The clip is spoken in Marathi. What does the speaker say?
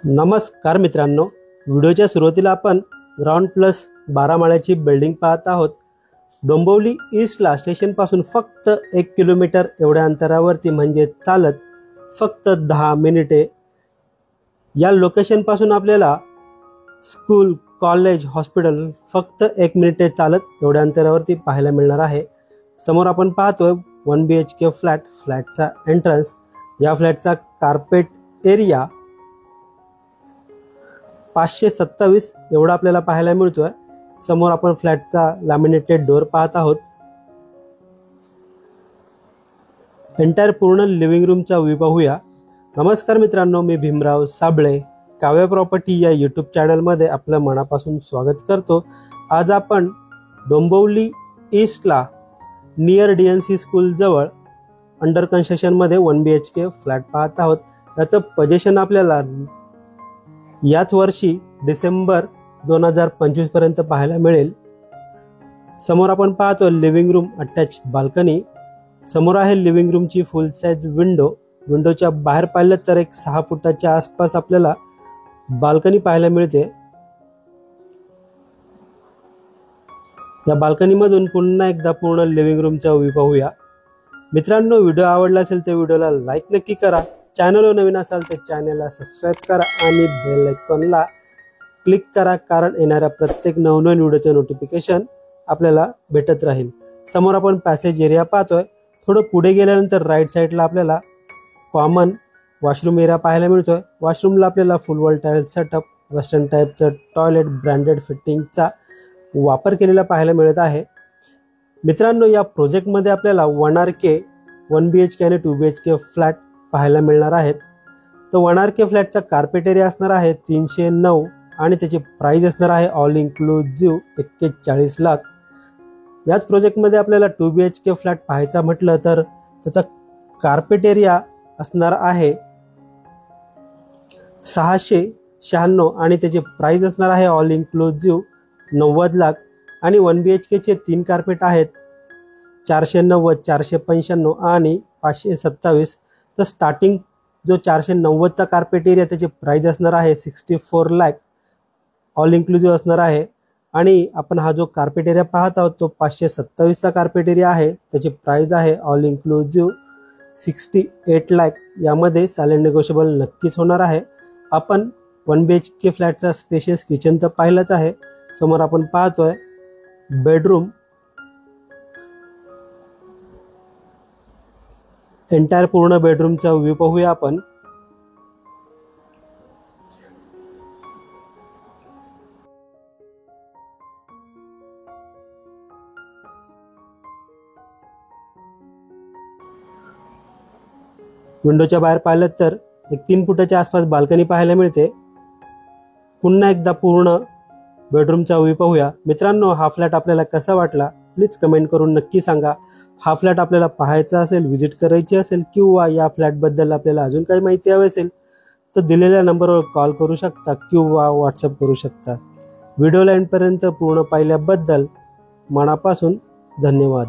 नमस्कार मित्रांनो, व्हिडिओच्या सुरुवातीला आपण ग्राउंड प्लस 12 माळ्याची बिल्डिंग पाहत आहोत। डोंबिवली ईस्टला स्टेशनपासून फक्त 1 किलोमीटर एवढ्या अंतरावरती म्हणजे चालत फक्त 10 मिनिटे या लोकेशनपासून आपल्याला स्कूल, कॉलेज, हॉस्पिटल फक्त 1 मिनिटे चालत एवढ्या अंतरावरती पाहायला मिळणार आहे। समोर आपण पाहतोय 1 BHK फ्लॅटचा एंट्रन्स। या फ्लॅटचा कार्पेट एरिया 527 एवढा आपल्याला पाहायला मिळतोय। समोर आपण फ्लॅटचा लॅमिनेटेड डोर पाहत आहोत। एंटायर पूर्ण लिव्हिंग रूमचा व्ह्यू पाहूया। नमस्कार मित्रांनो, मी भीमराव साबळे काव्य प्रॉपर्टी या यूट्यूब चॅनलमध्ये आपलं मनापासून स्वागत करतो। आज आपण डोंबिवली ईस्टला नियर DNC स्कूल जवळ अंडर कन्स्ट्रक्शन मध्ये 1 BHK फ्लॅट पाहत आहोत। याचं पोझिशन आपल्याला याच वर्षी डिसेंबर 2025 पर्यंत पाहायला मिळेल। समोर आपण पाहतो लिव्हिंग रूम, अटॅच बाल्कनी। समोर आहे लिव्हिंग रूमची फुल साइज विंडो। विंडोच्या बाहेर पाहिलं तर एक 6 फुटाच्या आसपास आपल्याला बाल्कनी पाहायला मिळते। या बाल्कनी मधून पुन्हा एकदा पूर्ण लिव्हिंग रूमचा व्ह्यू पाहूया। मित्रांनो, व्हिडिओ आवडला असेल तर व्हिडिओला लाईक नक्की करा। चॅनलवर नवीन असाल तर चॅनलला सबस्क्राइब करा आणि बेल आयकॉनला क्लिक करा, कारण येणाऱ्या प्रत्येक नवनवीन व्हिडिओचे नोटिफिकेशन आपल्याला भेटत राहील। समोर आपण पॅसेज एरिया पाहतोय। थोडं पुढे गेल्यानंतर राईट साईडला आपल्याला कॉमन वॉशरूम एरिया पाहायला मिळतोय। वॉशरूमला आपल्याला फुल वॉल टाईल सेटअप, वेस्टर्न टाईपचं टॉयलेट, ब्रँडेड फिटिंगचा वापर केलेला पाहायला मिळत आहे। मित्रांनो, या प्रोजेक्टमध्ये आपल्याला 1 RK 1 BHK आणि 2 BHK फ्लॅट पाहायला मिळणार आहेत। तर 1 RK फ्लॅटचा कार्पेट एरिया असणार आहे 309 आणि त्याची प्राइस असणार आहे ऑल इन्क्लुझिव्ह 41 लाख। याच प्रोजेक्टमध्ये आपल्याला 2 BHK फ्लॅट पाहायचा म्हटलं तर त्याचा कार्पेट एरिया असणार आहे 696 आणि त्याची प्राइस असणार आहे ऑल इन्क्लुझिव्ह 90 लाख। आणि 1 BHK चे 3 कार्पेट आहेत 490, 495 आणि 527। तर स्टार्टिंग जो 490 चा कार्पेट एरिया त्याची प्राइस असणार आहे 64 लाख ऑल इन्क्लुझिव्ह असणार आहे। आणि आपण हा जो कार्पेट एरिया पाहत आहोत तो 527 चा कार्पेट एरिया आहे, त्याची प्राइस आहे ऑल इन्क्लुझिव्ह 68 लाख। यामध्ये सायलेंट नेगोशिएबल नक्कीच होणार आहे। आपण 1 BHK फ्लॅटचा स्पेशियस किचन तर पाहिलाच आहे। समोर आपण पाहतोय बेडरूम। एंटायर पूर्ण बेडरूमचा व्ह्यू पाहूया आपण। विंडोच्या बाहेर पाहिलं तर एक 3 फुटाच्या आसपास बाल्कनी पाहायला मिळते। पुन्हा एकदा पूर्ण बेडरूमचा व्ह्यू पाहूया। मित्रांनो, हा फ्लॅट आपल्याला कसा वाटला प्लीज कमेंट करून नक्की सांगा। हा फ्लॅट आपल्याला पाहायचा असेल, व्हिजिट करायची असेल किंवा या फ्लॅटबद्दल आपल्याला अजून काही माहिती हवी असेल तर दिलेल्या नंबरवर कॉल करू शकता किंवा व्हॉट्सअप करू शकता। व्हिडिओला एंडपर्यंत पूर्ण पाहिल्याबद्दल मनापासून धन्यवाद।